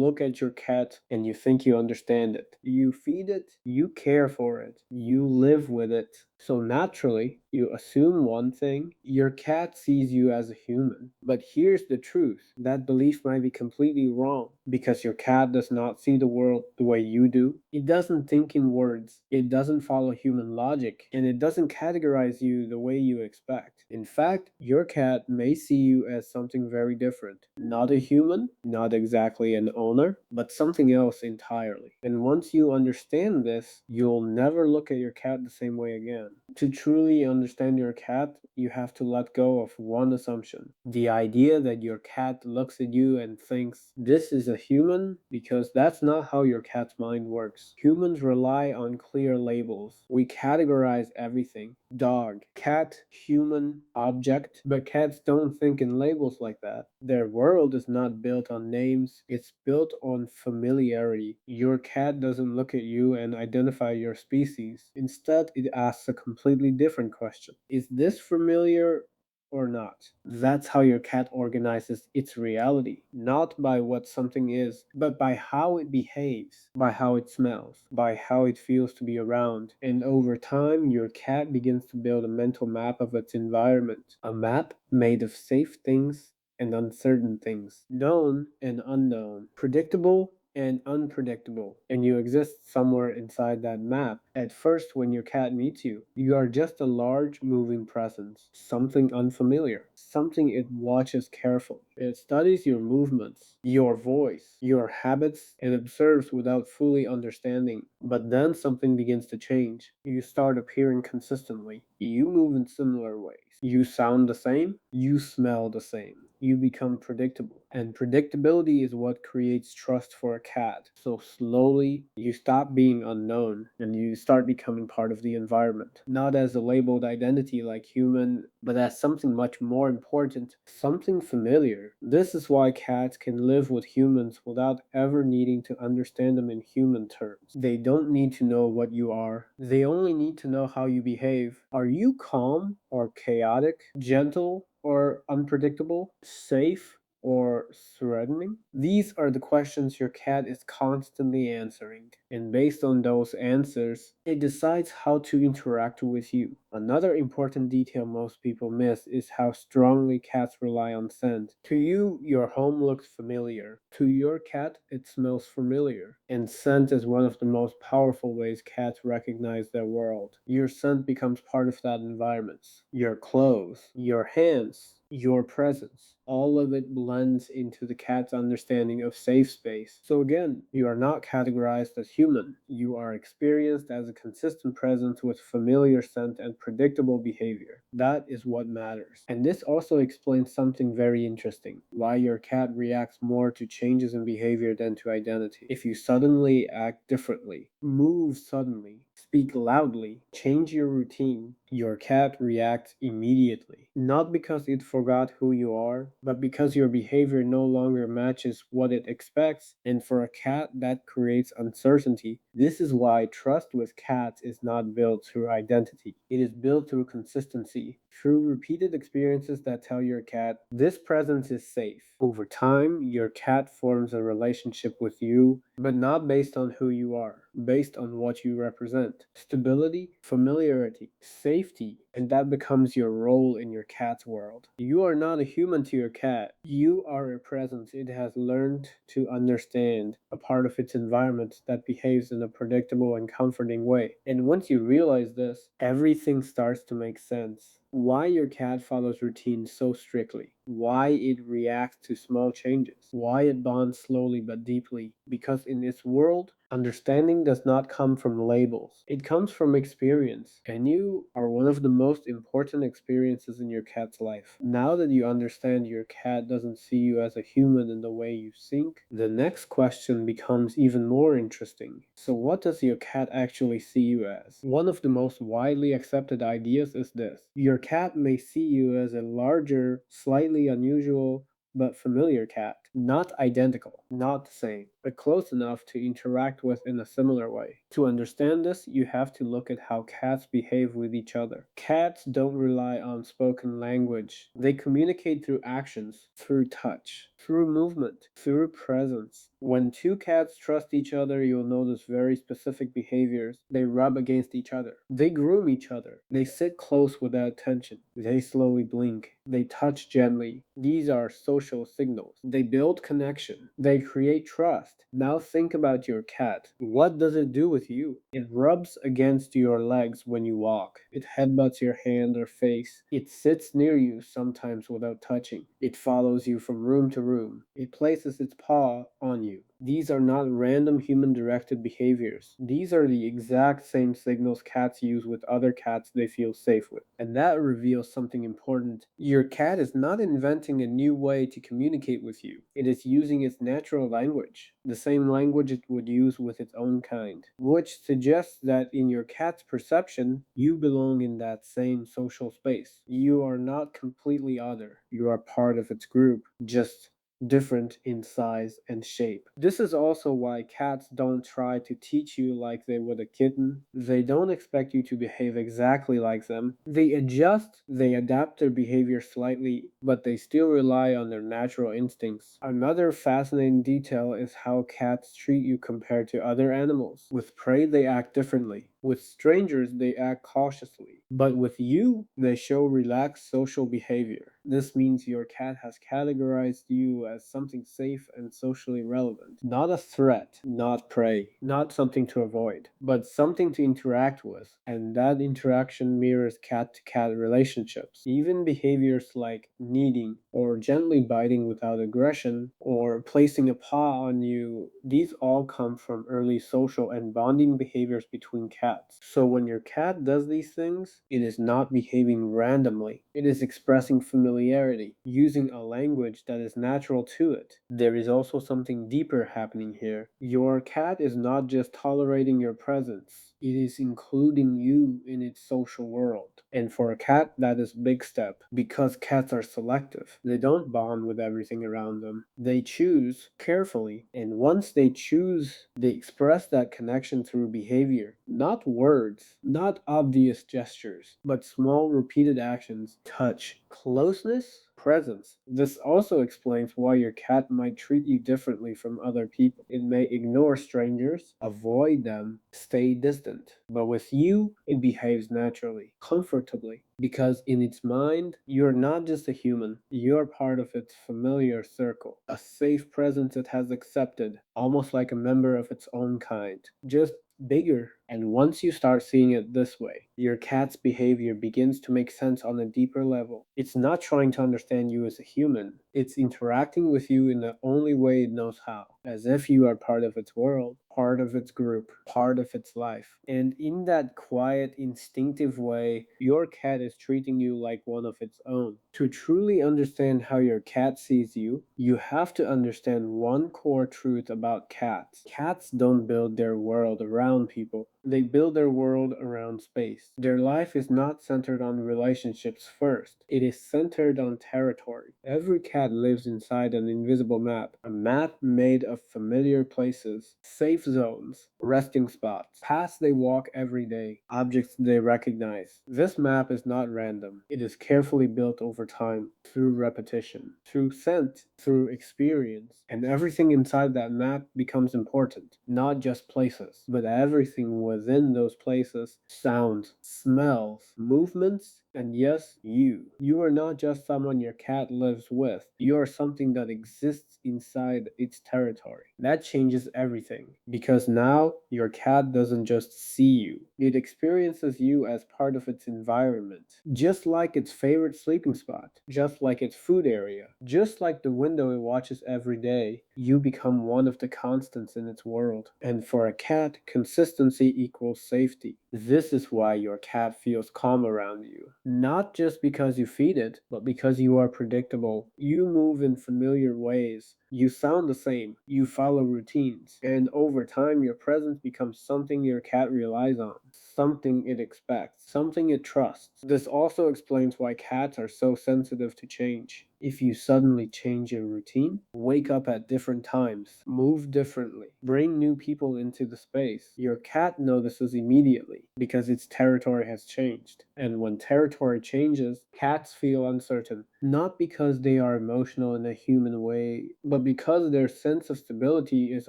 look at your cat and you think you understand it. You feed it, you care for it, you live with it. So naturally, you assume one thing, your cat sees you as a human. But here's the truth, that belief might be completely wrong because your cat does not see the world the way you do. It doesn't think in words, it doesn't follow human logic, and it doesn't categorize you the way you expect. In fact, your cat may see you as something very different. Not a human, not exactly an owner, but something else entirely. And once you understand this, you'll never look at your cat the same way again. To truly understand your cat, you have to let go of one assumption, the idea that your cat looks at you and thinks, this is a human, because that's not how your cat's mind works. Humans rely on clear labels. We categorize everything: dog, cat, human, object, but cats don't think in labels like that. Their world is not built on names, it's built on familiarity. Your cat doesn't look at you and identify your species. Instead, it asks a completely different question. Is this familiar or not? That's how your cat organizes its reality, not by what something is, but by how it behaves, by how it smells, by how it feels to be around. And over time, your cat begins to build a mental map of its environment, a map made of safe things and uncertain things, known and unknown, predictable and unpredictable, and you exist somewhere inside that map. At first, when your cat meets you, you are just a large moving presence, something unfamiliar, something it watches carefully. It studies your movements, your voice, your habits, and observes without fully understanding. But then something begins to change. You start appearing consistently. You move in similar ways. You sound the same. You smell the same. You become predictable. And predictability is what creates trust for a cat. So slowly, you stop being unknown and you start becoming part of the environment. Not as a labeled identity like human, but as something much more important, something familiar. This is why cats can live with humans without ever needing to understand them in human terms. They don't need to know what you are, they only need to know how you behave. Are you calm or chaotic, gentle or unpredictable, safe or threatening? These are the questions your cat is constantly answering, and based on those answers, it decides how to interact with you. Another important detail most people miss is how strongly cats rely on scent. To you, your home looks familiar. To your cat, it smells familiar. And scent is one of the most powerful ways cats recognize their world. Your scent becomes part of that environment. Your clothes, your hands, your presence. All of it blends into the cat's understanding of safe space. So again, you are not categorized as human. You are experienced as a consistent presence with familiar scent and predictable behavior. That is what matters. And this also explains something very interesting, why your cat reacts more to changes in behavior than to identity. If you suddenly act differently, move suddenly, speak loudly, change your routine, your cat reacts immediately. Not because it forgot who you are, but because your behavior no longer matches what it expects, and for a cat that creates uncertainty. This is why trust with cats is not built through identity. It is built through consistency, through repeated experiences that tell your cat, this presence is safe. Over time, your cat forms a relationship with you, but not based on who you are, based on what you represent. Stability, familiarity, safety, and that becomes your role in your cat's world. You are not a human to your cat. You are a presence it has learned to understand, a part of its environment that behaves in a predictable and comforting way. And once you realize this, everything starts to make sense. Why your cat follows routine so strictly, why it reacts to small changes, why it bonds slowly but deeply. Because in its world, understanding does not come from labels, it comes from experience. And you are one of the most important experiences in your cat's life. Now that you understand your cat doesn't see you as a human in the way you think, the next question becomes even more interesting. So, what does your cat actually see you as? One of the most widely accepted ideas is this: your cat may see you as a larger, slightly unusual, but familiar cat. Not identical, not the same, but close enough to interact with in a similar way. To understand this, you have to look at how cats behave with each other. Cats don't rely on spoken language. They communicate through actions, through touch, through movement, through presence. When two cats trust each other, you'll notice very specific behaviors. They rub against each other. They groom each other. They sit close without tension. They slowly blink. They touch gently. These are social signals. They build connection. They create trust. Now think about your cat. What does it do with you? It rubs against your legs when you walk. It headbutts your hand or face. It sits near you sometimes without touching. It follows you from room to room. It places its paw on you. These are not random human directed behaviors. These are the exact same signals cats use with other cats they feel safe with. And that reveals something important. Your cat is not inventing a new way to communicate with you. It is using its natural language, the same language it would use with its own kind, which suggests that in your cat's perception, you belong in that same social space. You are not completely other. You are part of its group, just different in size and shape. This is also why cats don't try to teach you like they would a kitten. They don't expect you to behave exactly like them. They adjust, they adapt their behavior slightly, but they still rely on their natural instincts. Another fascinating detail is how cats treat you compared to other animals. With prey, they act differently. With strangers, they act cautiously. But with you, they show relaxed social behavior. This means your cat has categorized you as something safe and socially relevant. Not a threat, not prey, not something to avoid, but something to interact with. And that interaction mirrors cat to cat relationships. Even behaviors like kneading or gently biting without aggression or placing a paw on you, these all come from early social and bonding behaviors between cats. So when your cat does these things, it is not behaving randomly. It is expressing familiarity, using a language that is natural to it. There is also something deeper happening here. Your cat is not just tolerating your presence, it is including you in its social world. And for a cat, that is a big step because cats are selective. They don't bond with everything around them. They choose carefully, and once they choose, they express that connection through behavior, not words, not obvious gestures, but small repeated actions, touch, closeness, presence. This also explains why your cat might treat you differently from other people. It may ignore strangers, avoid them, stay distant. But with you, it behaves naturally, comfortably, because in its mind, you're not just a human, you're part of its familiar circle, a safe presence it has accepted, almost like a member of its own kind. Just bigger. And once you start seeing it this way, your cat's behavior begins to make sense on a deeper level. It's not trying to understand you as a human, it's interacting with you in the only way it knows how, as if you are part of its world, part of its group, part of its life. And in that quiet, instinctive way, your cat is treating you like one of its own. To truly understand how your cat sees you, you have to understand one core truth about cats. Cats don't build their world around people. They build their world around space. Their life is not centered on relationships first. It is centered on territory. Every cat lives inside an invisible map, a map made of familiar places, safe zones, resting spots, paths they walk every day, objects they recognize. This map is not random. It is carefully built over time, through repetition, through scent, through experience, and everything inside that map becomes important. Not just places, but everything within those places, sounds, smells, movements, and yes, you. You are not just someone your cat lives with. You are something that exists inside its territory. That changes everything because now your cat doesn't just see you, it experiences you as part of its environment. Just like its favorite sleeping spot, just like its food area, just like the window it watches every day, you become one of the constants in its world. And for a cat, consistency equals safety. This is why your cat feels calm around you. Not just because you feed it, but because you are predictable. You move in familiar ways. You sound the same, you follow routines, and over time, your presence becomes something your cat relies on, something it expects, something it trusts. This also explains why cats are so sensitive to change. If you suddenly change your routine, wake up at different times, move differently, bring new people into the space, your cat notices immediately because its territory has changed. And when territory changes, cats feel uncertain, not because they are emotional in a human way, but because their sense of stability is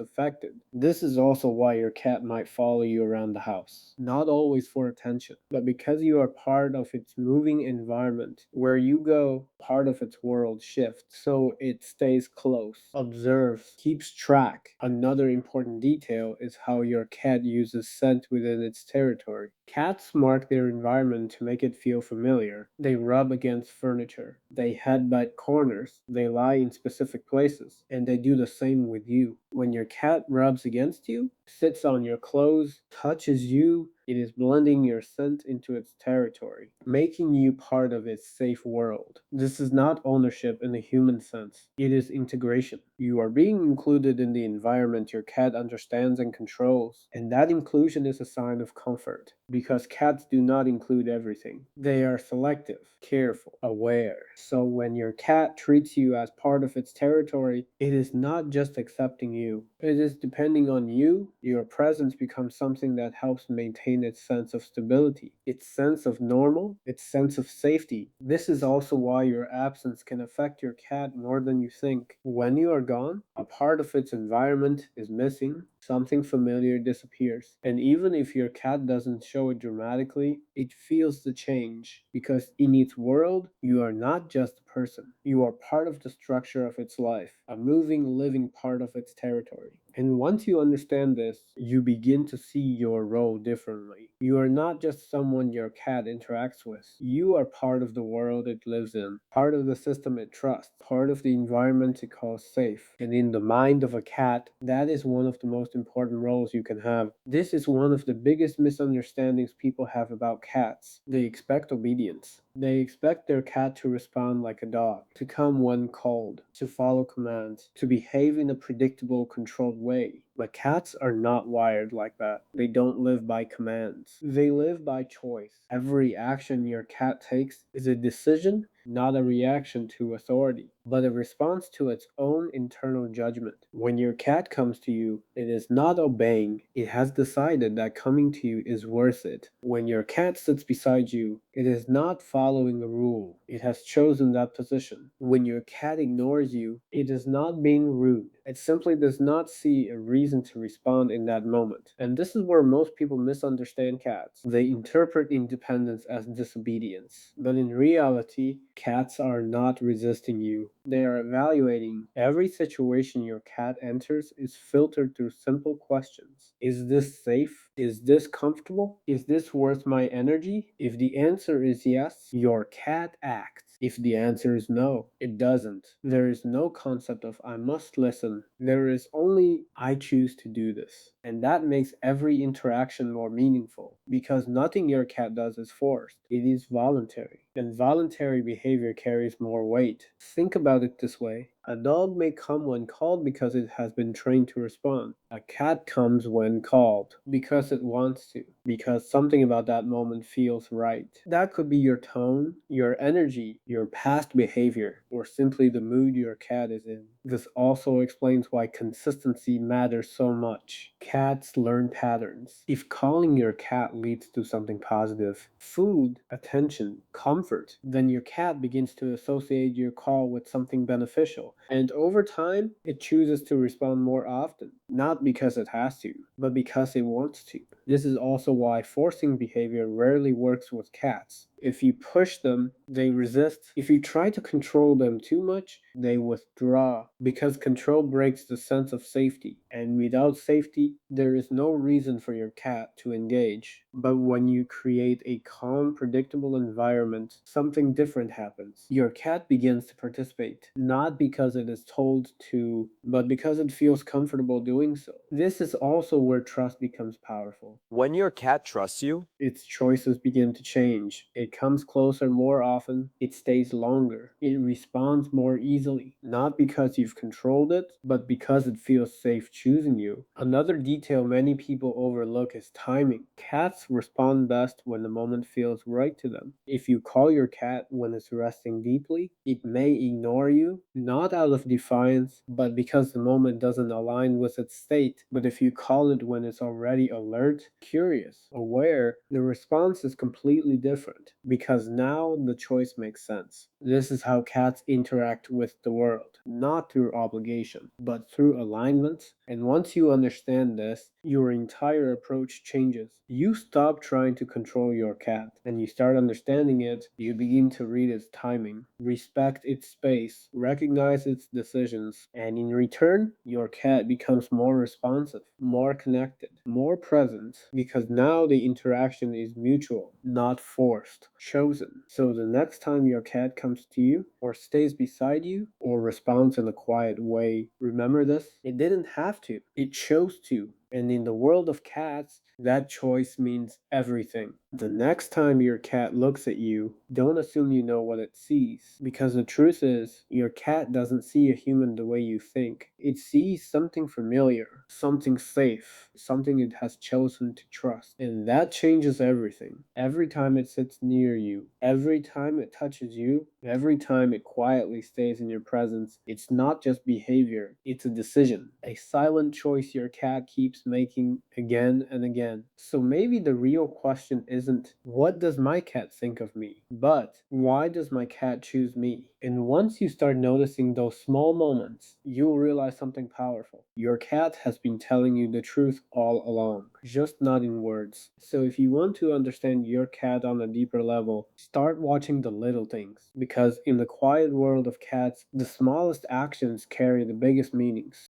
affected. This is also why your cat might follow you around the house, not always for attention, but because you are part of its moving environment. Where you go, part of its world shifts, so it stays close, observes, keeps track. Another important detail is how your cat uses scent within its territory. Cats mark their environment to make it feel familiar. They rub against furniture, they headbutt corners, they lie in specific places, and they do the same with you. When your cat rubs against you, sits on your clothes, touches you, it is blending your scent into its territory, making you part of its safe world. This is not ownership in the human sense, it is integration. You are being included in the environment your cat understands and controls, and that inclusion is a sign of comfort, because cats do not include everything. They are selective, careful, aware. So when your cat treats you as part of its territory, it is not just accepting you, it is depending on you. Your presence becomes something that helps maintain its sense of stability, its sense of normal, its sense of safety. This is also why your absence can affect your cat more than you think. When you are gone, a part of its environment is missing, something familiar disappears. And even if your cat doesn't show it dramatically, it feels the change, because in its world, you are not just a person. You are part of the structure of its life, a moving, living part of its territory. And once you understand this, you begin to see your role differently. You are not just someone your cat interacts with. You are part of the world it lives in, part of the system it trusts, part of the environment it calls safe. And in the mind of a cat, that is one of the most important roles you can have. This is one of the biggest misunderstandings people have about cats. They expect obedience. They expect their cat to respond like a dog, to come when called, to follow commands, to behave in a predictable, controlled way. But cats are not wired like that. They don't live by commands. They live by choice. Every action your cat takes is a decision, not a reaction to authority, but a response to its own internal judgment. When your cat comes to you, it is not obeying, it has decided that coming to you is worth it. When your cat sits beside you, it is not following a rule, it has chosen that position. When your cat ignores you, it is not being rude, it simply does not see a reason to respond in that moment. And this is where most people misunderstand cats. They interpret independence as disobedience. But in reality, cats are not resisting you. They are evaluating. Every situation your cat enters is filtered through simple questions. Is this safe? Is this comfortable? Is this worth my energy? If the answer is yes, your cat acts. If the answer is no, it doesn't. There is no concept of I must listen. There is only I choose to do this. And that makes every interaction more meaningful, because nothing your cat does is forced. It is voluntary. And voluntary behavior carries more weight. Think about it this way. A dog may come when called because it has been trained to respond. A cat comes when called because it wants to, because something about that moment feels right. That could be your tone, your energy, your past behavior, or simply the mood your cat is in. This also explains why consistency matters so much. Cats learn patterns. If calling your cat leads to something positive, food, attention, comfort, then your cat begins to associate your call with something beneficial. And over time, it chooses to respond more often, not because it has to, but because it wants to. This is also why forcing behavior rarely works with cats. If you push them, they resist. If you try to control them too much, they withdraw, because control breaks the sense of safety. And without safety, there is no reason for your cat to engage. But when you create a calm, predictable environment, something different happens. Your cat begins to participate, not because it is told to, but because it feels comfortable doing so. This is also where trust becomes powerful. When your cat trusts you, Its choices begin to change. It comes closer more often, it stays longer, it responds more easily, not because you've controlled it, but because it feels safe choosing you. Another detail many people overlook is timing. Cats respond best when the moment feels right to them. If you call your cat when it's resting deeply, it may ignore you, not out of defiance, but because the moment doesn't align with its state. But if you call it when it's already alert, curious, aware, the response is completely different because now the choice makes sense. This is how cats interact with the world, not through obligation, but through alignment. And once you understand this, your entire approach changes. You stop trying to control your cat and you start understanding it. You begin to read its timing, respect its space, recognize its decisions, and in return, your cat becomes more responsive, more connected, more present, because now the interaction is mutual, not forced, chosen. So the next time your cat comes to you, or stays beside you, or responds in a quiet way, remember this: it didn't have to, it chose to. And in the world of cats, that choice means everything. The next time your cat looks at you, don't assume you know what it sees. Because the truth is, your cat doesn't see a human the way you think. It sees something familiar, something safe, something it has chosen to trust. And that changes everything. Every time it sits near you, every time it touches you, every time it quietly stays in your presence, it's not just behavior, it's a decision. A silent choice your cat keeps making again and again. So maybe the real question isn't, what does my cat think of me? But, why does my cat choose me? And once you start noticing those small moments, you'll realize something powerful. Your cat has been telling you the truth all along, just not in words. So if you want to understand your cat on a deeper level, start watching the little things. Because in the quiet world of cats, the smallest actions carry the biggest meanings.